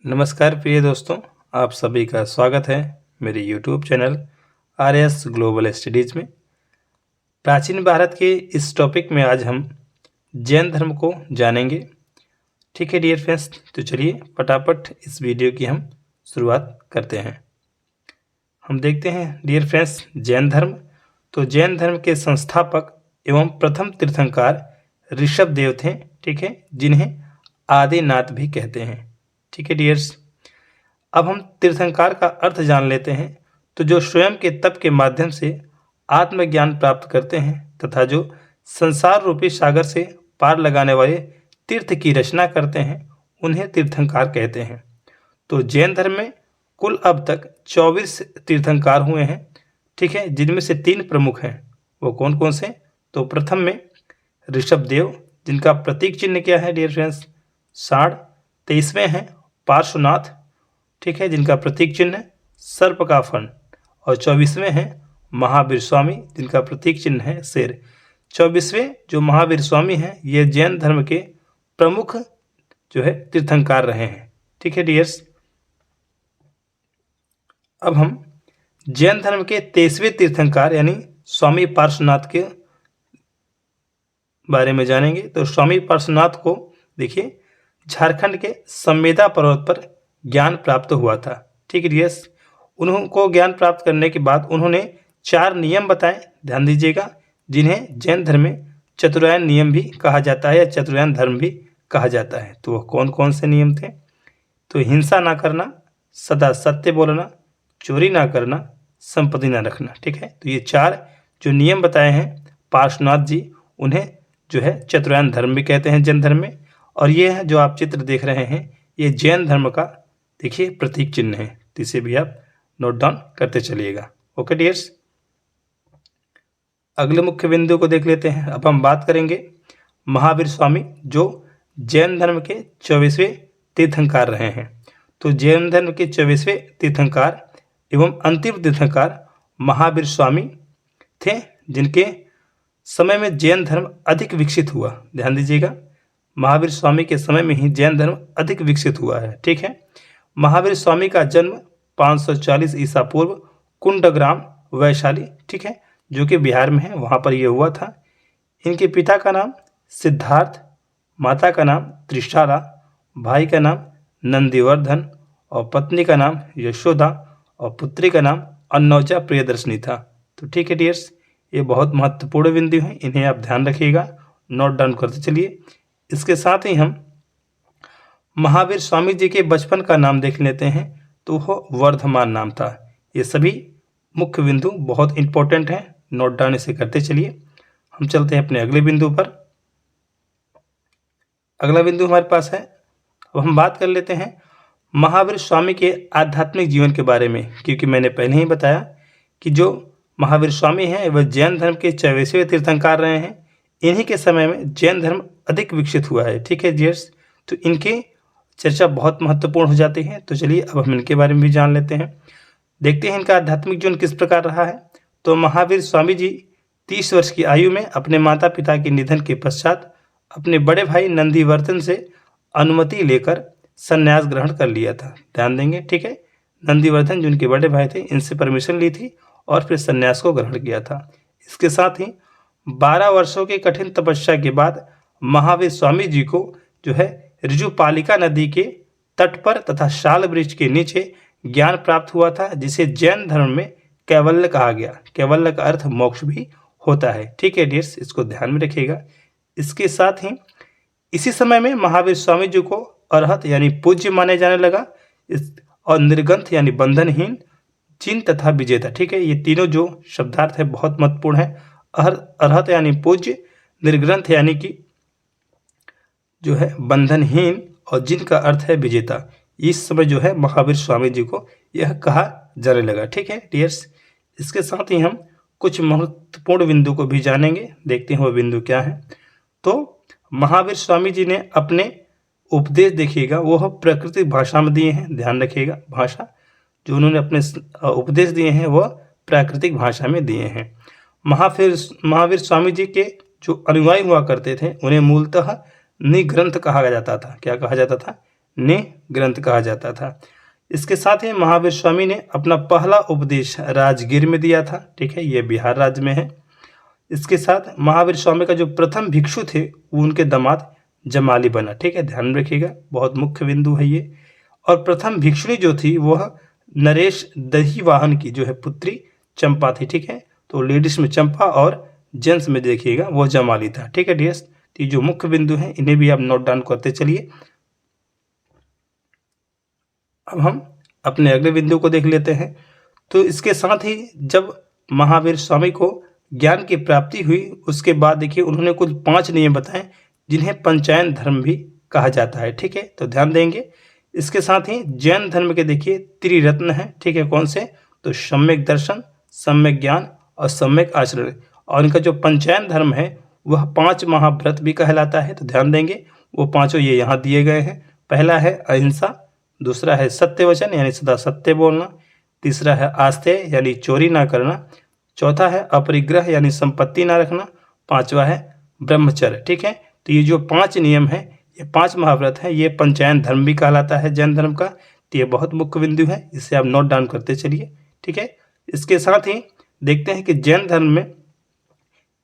नमस्कार प्रिय दोस्तों, आप सभी का स्वागत है मेरे YouTube channel RS global studies में। प्राचीन भारत के इस टॉपिक में आज हम जैन धर्म को जानेंगे। ठीक है डियर फ्रेंड्स, तो चलिए फटाफट इस वीडियो की हम शुरुआत करते हैं। हम देखते हैं डियर फ्रेंड्स, जैन धर्म। तो जैन धर्म के संस्थापक एवं प्रथम तीर्थंकर ऋषभ देव थे। ठीक है, जिन्हें आदिनाथ भी कहते हैं। ठीक है डियर्स, अब हम तीर्थंकर का अर्थ जान लेते हैं। तो जो स्वयं के तप के माध्यम से आत्मज्ञान प्राप्त करते हैं तथा जो संसार रूपी सागर से पार लगाने वाले तीर्थ की रचना करते हैं, उन्हें तीर्थंकर कहते हैं। तो जैन धर्म में कुल अब तक 24 तीर्थंकर हुए हैं। ठीक है, जिनमें से 3 प्रमुख हैं। वो कौन कौन से? तो प्रथम में ऋषभ देव, जिनका प्रतीक चिन्ह क्या है डियर फ्रेंड्स? सांड। 23वें हैं पार्श्वनाथ, ठीक है, जिनका प्रतीक चिन्ह है सर्प का फन। और 24वें हैं महावीर स्वामी, जिनका प्रतीक चिन्ह है शेर। 24वें जो महावीर स्वामी हैं, ये जैन धर्म के प्रमुख जो है तीर्थंकर रहे हैं। ठीक है डियर्स, अब हम जैन धर्म के 23वें तीर्थंकर यानी स्वामी पार्श्वनाथ के बारे में जानेंगे। तो स्वामी पार्श्वनाथ को देखिए, झारखंड के संवेदा पर्वत पर ज्ञान प्राप्त हुआ था। ठीक है डियर्स, उनको ज्ञान प्राप्त करने के बाद उन्होंने 4 नियम बताए, ध्यान दीजिएगा, जिन्हें जैन धर्म में चतुरायन नियम भी कहा जाता है या चतुरायन धर्म भी कहा जाता है। तो वह कौन कौन से नियम थे? तो हिंसा ना करना, सदा सत्य बोलना, चोरी ना करना, संपत्ति ना रखना। ठीक है, तो ये 4 जो नियम बताए हैं पार्श्वनाथ जी, उन्हें जो है चतुरायन धर्म भी कहते हैं जैन धर्म में। और ये है जो आप चित्र देख रहे हैं, ये जैन धर्म का देखिए प्रतीक चिन्ह है। तो इसे भी आप नोट डाउन करते चलिएगा। ओके डियर्स, अगले मुख्य बिंदु को देख लेते हैं। अब हम बात करेंगे महावीर स्वामी, जो जैन धर्म के 24वें तीर्थंकर रहे हैं। तो जैन धर्म के 24वें तीर्थंकर एवं अंतिम तीर्थंकर महावीर स्वामी थे, जिनके समय में जैन धर्म अधिक विकसित हुआ। ध्यान दीजिएगा, महावीर स्वामी के समय में ही जैन धर्म अधिक विकसित हुआ है। ठीक है, महावीर स्वामी का जन्म 540 ईसा पूर्व कुंडग्राम वैशाली, ठीक है, जो कि बिहार में है, वहाँ पर यह हुआ था। इनके पिता का नाम सिद्धार्थ, माता का नाम त्रिशाला, भाई का नाम नंदीवर्धन और पत्नी का नाम यशोदा और पुत्री का नाम अन्नौजा प्रियदर्शनी था। तो ठीक है डियर्स, ये बहुत महत्वपूर्ण बिंदु हैं, इन्हें आप ध्यान रखिएगा, नोट डाउन करते चलिए। इसके साथ ही हम महावीर स्वामी जी के बचपन का नाम देख लेते हैं। तो वह वर्धमान नाम था। ये सभी मुख्य बिंदु बहुत इंपॉर्टेंट हैं, नोट डाउन इसे करते चलिए। हम चलते हैं अपने अगले बिंदु पर। अगला बिंदु हमारे पास है, अब हम बात कर लेते हैं महावीर स्वामी के आध्यात्मिक जीवन के बारे में, क्योंकि मैंने पहले ही बताया कि जो महावीर स्वामी हैं वह जैन धर्म के 24वें तीर्थंकर रहे हैं। इन्हीं के समय में जैन धर्म अधिक विकसित हुआ है। ठीक है डियर्स, तो इनकी चर्चा बहुत महत्वपूर्ण हो जाती है। तो चलिए अब हम इनके बारे में भी जान लेते हैं, देखते हैं इनका आध्यात्मिक जीवन किस प्रकार रहा है। तो महावीर स्वामी जी 30 वर्ष की आयु में अपने माता पिता के निधन के पश्चात अपने बड़े भाई नंदीवर्धन से अनुमति लेकर संन्यास ग्रहण कर लिया था। ध्यान देंगे, ठीक है, नंदीवर्धन जो उनके बड़े भाई थे, इनसे परमिशन ली थी और फिर संन्यास को ग्रहण किया था। इसके साथ ही 12 वर्षों की कठिन तपस्या के बाद महावीर स्वामी जी को जो है ऋजुपालिका नदी के तट पर तथा शाल वृक्ष के नीचे ज्ञान प्राप्त हुआ था, जिसे जैन धर्म में कैवल्य कहा गया। कैवल्य का अर्थ मोक्ष भी होता है। ठीक है डियर्स, इसको ध्यान में रखिएगा। इसके साथ ही इसी समय में महावीर स्वामी जी को अरहत यानी पूज्य माने जाने लगा, और निर्गंथ यानी बंधनहीन, चिन्ह तथा विजेता। ठीक है, ये तीनों जो शब्दार्थ है बहुत महत्वपूर्ण है। अरहत यानी पूज्य, निर्ग्रंथ यानी कि जो है बंधनहीन, और जिनका अर्थ है विजेता। इस समय जो है महावीर स्वामी जी को यह कहा जाने लगा। ठीक है डियर्स, इसके साथ ही हम कुछ महत्वपूर्ण बिंदु को भी जानेंगे, देखते हैं वह बिंदु क्या है। तो महावीर स्वामी जी ने अपने उपदेश देखिएगा वह प्राकृतिक भाषा में दिए हैं। ध्यान रखिएगा, भाषा जो उन्होंने अपने उपदेश दिए हैं वह प्राकृतिक भाषा में दिए हैं। महावीर स्वामी जी के जो अनुयायी हुआ करते थे उन्हें मूलतः निग्रंथ कहा जाता था। क्या कहा जाता था? ने ग्रंथ कहा जाता था। इसके साथ ही महावीर स्वामी ने अपना पहला उपदेश राजगीर में दिया था। ठीक है, ये बिहार राज्य में है। इसके साथ महावीर स्वामी का जो प्रथम भिक्षु थे वो उनके दामाद जमाली बना। ठीक है, ध्यान रखिएगा, बहुत मुख्य बिंदु है ये। और प्रथम भिक्षुणी जो थी वह नरेश दहीवाहन की जो है पुत्री चंपा थी। ठीक है, तो लेडीज में चंपा और जेंट्स में देखिएगा वो जमाली था। ठीक है डियर्स, तो ये जो मुख्य बिंदु हैं इन्हें भी आप नोट डाउन करते चलिए। अब हम अपने अगले बिंदु को देख लेते हैं। तो इसके साथ ही जब महावीर स्वामी को ज्ञान की प्राप्ति हुई उसके बाद देखिए उन्होंने कुछ 5 नियम बताए जिन्हें पंचायन धर्म भी कहा जाता है। ठीक है, तो ध्यान देंगे। इसके साथ ही जैन धर्म के देखिए त्रिरत्न है। ठीक है, कौन से? तो सम्यक दर्शन, सम्यक ज्ञान और सम्यक आचरण। और इनका जो पंचायन धर्म है वह 5 महाव्रत भी कहलाता है। तो ध्यान देंगे, वो पांचों ये यहाँ दिए गए हैं। पहला है अहिंसा, दूसरा है सत्य वचन यानी सदा सत्य बोलना, तीसरा है आस्तेय यानी चोरी ना करना, चौथा है अपरिग्रह यानी संपत्ति ना रखना, पांचवा है ब्रह्मचर्य। ठीक है, तो ये जो 5 नियम है, ये 5 महाव्रत है, ये पंचायन धर्म भी कहलाता है जैन धर्म का। तो ये बहुत मुख्य बिंदु है, इसे आप नोट डाउन करते चलिए। ठीक है, इसके साथ ही देखते हैं कि जैन धर्म में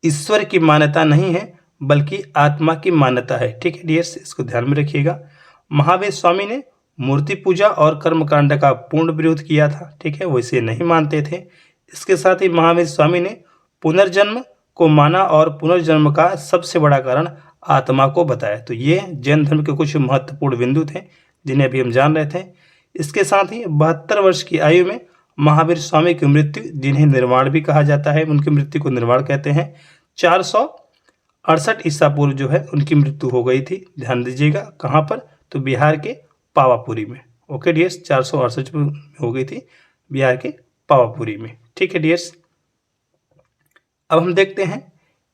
ईश्वर की मान्यता नहीं है बल्कि आत्मा की मान्यता है। ठीक है डियर्स, इसको ध्यान में रखिएगा। महावीर स्वामी ने मूर्ति पूजा और कर्मकांड का पूर्ण विरोध किया था। ठीक है, वो इसे नहीं मानते थे। इसके साथ ही महावीर स्वामी ने पुनर्जन्म को माना और पुनर्जन्म का सबसे बड़ा कारण आत्मा को बताया। तो ये जैन धर्म के कुछ महत्वपूर्ण बिंदु थे जिन्हें अभी हम जान रहे थे। इसके साथ ही 72 वर्ष की आयु में महावीर स्वामी की मृत्यु, जिन्हें निर्वाण भी कहा जाता है, उनकी मृत्यु को निर्वाण कहते हैं, 468 ईसा पूर्व जो है उनकी मृत्यु हो गई थी। ध्यान दीजिएगा, कहाँ पर? तो बिहार के पावापुरी में। ओके डियर्स, 468 में हो गई थी बिहार के पावापुरी में। ठीक है डियर्स, अब हम देखते हैं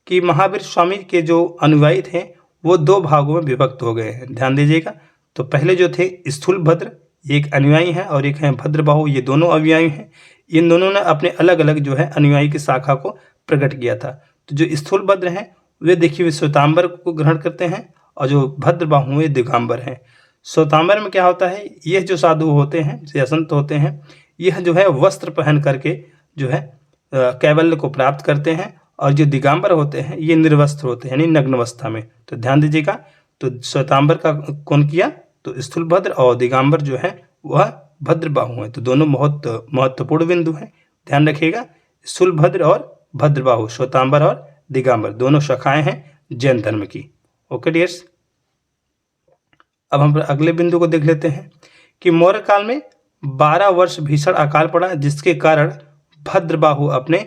कि महावीर स्वामी के जो अनुयायी थे वो 2 भागों में विभक्त हो गए हैं। ध्यान दीजिएगा, तो पहले जो थे स्थूलभद्र, ये एक अनुयायी है, और एक है भद्रबाहु, ये दोनों अनुयायी हैं। इन दोनों ने अपने अलग अलग जो है अनुयायी की शाखा को प्रकट किया था। तो जो स्थूलभद्र हैं वे देखिए श्वेतांबर को ग्रहण करते हैं, और जो भद्रबाहु वे दिगंबर हैं। श्वेतांबर में क्या होता है, यह जो साधु होते हैं, या संत होते हैं, यह जो है वस्त्र पहन करके जो है कैवल्य को प्राप्त करते हैं, और जो दिगंबर होते हैं ये निर्वस्त्र होते हैं यानी नग्न अवस्था में। तो ध्यान दीजिएगा, तो श्वेतांबर का कौन किया? तो स्थूलभद्र, और दिगंबर जो है वह भद्रबाहु है। तो दोनों महत्वपूर्ण बिंदु हैं, ध्यान रखिएगा। स्थूलभद्र और भद्रबाहु, श्वेतांबर और दिगंबर, दोनों शाखाएं हैं जैन धर्म की। ओके डियर्स, अब हम अगले बिंदु को देख लेते हैं कि मौर्य काल में 12 वर्ष भीषण अकाल पड़ा, जिसके कारण भद्रबाहु अपने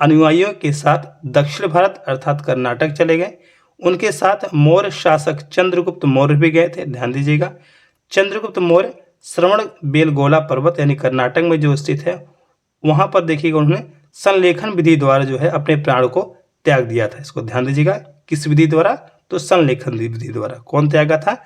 अनुयायियों के साथ दक्षिण भारत अर्थात कर्नाटक चले गए। उनके साथ मौर्य शासक चंद्रगुप्त मौर्य भी गए थे। ध्यान दीजिएगा, चंद्रगुप्त मौर्य श्रवण बेलगोला पर्वत यानी कर्नाटक में जो स्थित है वहां पर देखिएगा उन्होंने संलेखन विधि द्वारा जो है अपने प्राण को त्याग दिया था। इसको ध्यान दीजिएगा, किस विधि द्वारा? तो संलेखन विधि द्वारा। कौन त्यागा था?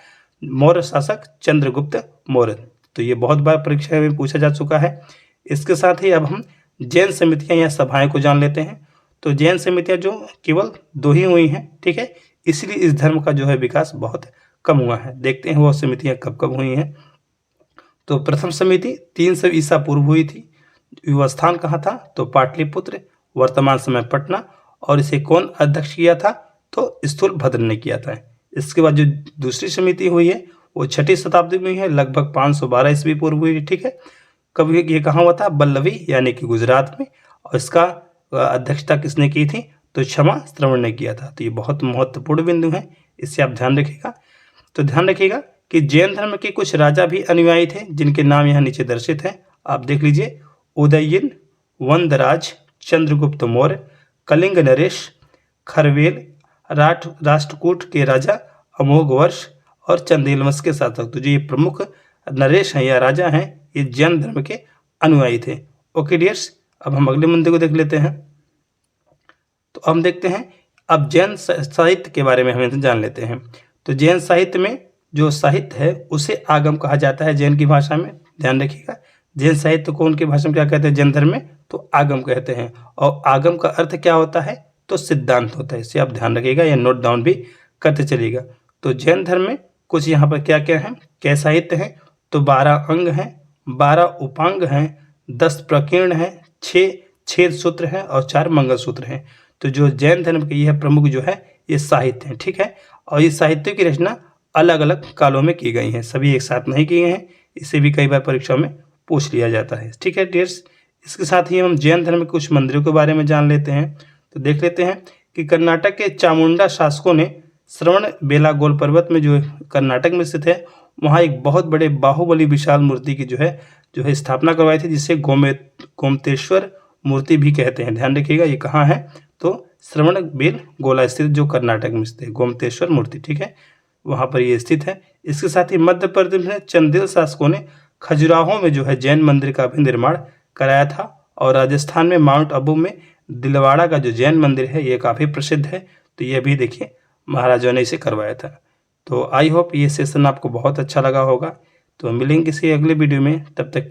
मौर्य शासक चंद्रगुप्त मौर्य। तो ये बहुत बार परीक्षा में पूछा जा चुका है। इसके साथ ही अब हम जैन समितियां या सभाएं को जान लेते हैं। तो जैन समितियां जो केवल 2 ही हुई हैं। ठीक है, इसलिए इस धर्म का जो है विकास बहुत कम हुआ है। देखते हैं वो समितियां कब कब हुई हैं। तो प्रथम समिति 300 ईसा पूर्व हुई थी। युवा स्थान कहाँ था? तो पाटलिपुत्र, वर्तमान समय पटना। और इसे कौन अध्यक्ष किया था? तो स्थूलभद्र ने किया था। इसके बाद जो दूसरी समिति हुई है वो 6ठी शताब्दी में है, लगभग 512 ईस्वी पूर्व हुई। ठीक है, कब ये कहाँ हुआ था? बल्लवी यानी कि गुजरात में। और इसका अध्यक्षता किसने की थी? तो क्षमा श्रवण ने किया था। तो ये बहुत महत्वपूर्ण बिंदु है, इससे आप ध्यान रखिएगा। तो ध्यान रखिएगा कि जैन धर्म के कुछ राजा भी अनुयायी थे जिनके नाम यहाँ नीचे दर्शित है, आप देख लीजिए। उदयन, वंदराज, चंद्रगुप्त मौर्य, कलिंग नरेश, खरवेल, राष्ट्रकूट के राजा अमोघ वर्ष और चंदेल वंश के शासक। तो जो ये प्रमुख नरेश हैं या राजा हैं ये जैन धर्म के अनुयायी थे। ओके डियर्स, अब हम अगले मुद्दे को देख लेते हैं। तो हम देखते हैं अब जैन साहित्य के बारे में हम जान लेते हैं। तो जैन साहित्य में जो साहित्य है उसे आगम कहा जाता है जैन की भाषा में। ध्यान रखिएगा, जैन साहित्य को उनकी भाषा में क्या कहते हैं जैन धर्म में? तो आगम कहते हैं। और आगम का अर्थ क्या होता है? तो सिद्धांत होता है। इसे आप ध्यान रखिएगा या नोट डाउन भी करते चलिएगा। तो जैन धर्म में कुछ यहाँ पर क्या क्या है, क्या साहित्य है, तो 12 अंग हैं, 12 उपांग हैं, 10 प्रकीर्ण हैं, 6 छेद सूत्र हैं और 4 मंगल सूत्र हैं। तो जो जैन धर्म के यह प्रमुख जो है ये साहित्य हैं, ठीक है। और इस साहित्य की रचना अलग अलग कालों में की गई हैं, सभी एक साथ नहीं किए हैं। इसे भी कई बार परीक्षा में पूछ लिया जाता है, ठीक है डियर्स। इसके साथ ही हम जैन धर्म के कुछ मंदिरों के बारे में जान लेते हैं। तो देख लेते हैं कि कर्नाटक के चामुंडा शासकों ने श्रवण बेलागोल पर्वत में, जो कर्नाटक में स्थित है, वहाँ एक बहुत बड़े बाहुबली विशाल मूर्ति की जो है स्थापना करवाई थी, जिसे गोमतेश्वर मूर्ति भी कहते हैं। ध्यान रखिएगा ये कहाँ है, तो श्रवण बेलगोला स्थित जो कर्नाटक में स्थित है गोमतेश्वर मूर्ति, ठीक है, वहाँ पर ये स्थित है। इसके साथ ही मध्य प्रदेश में चंदेल शासकों ने खजुराहो में जो है जैन मंदिर का भी निर्माण कराया था। और राजस्थान में माउंट आबू में दिलवाड़ा का जो जैन मंदिर है ये काफ़ी प्रसिद्ध है। तो ये भी देखिए महाराजाओं ने इसे करवाया था। तो आई होप ये सेशन आपको बहुत अच्छा लगा होगा। तो मिलेंगे किसी अगले वीडियो में, तब तक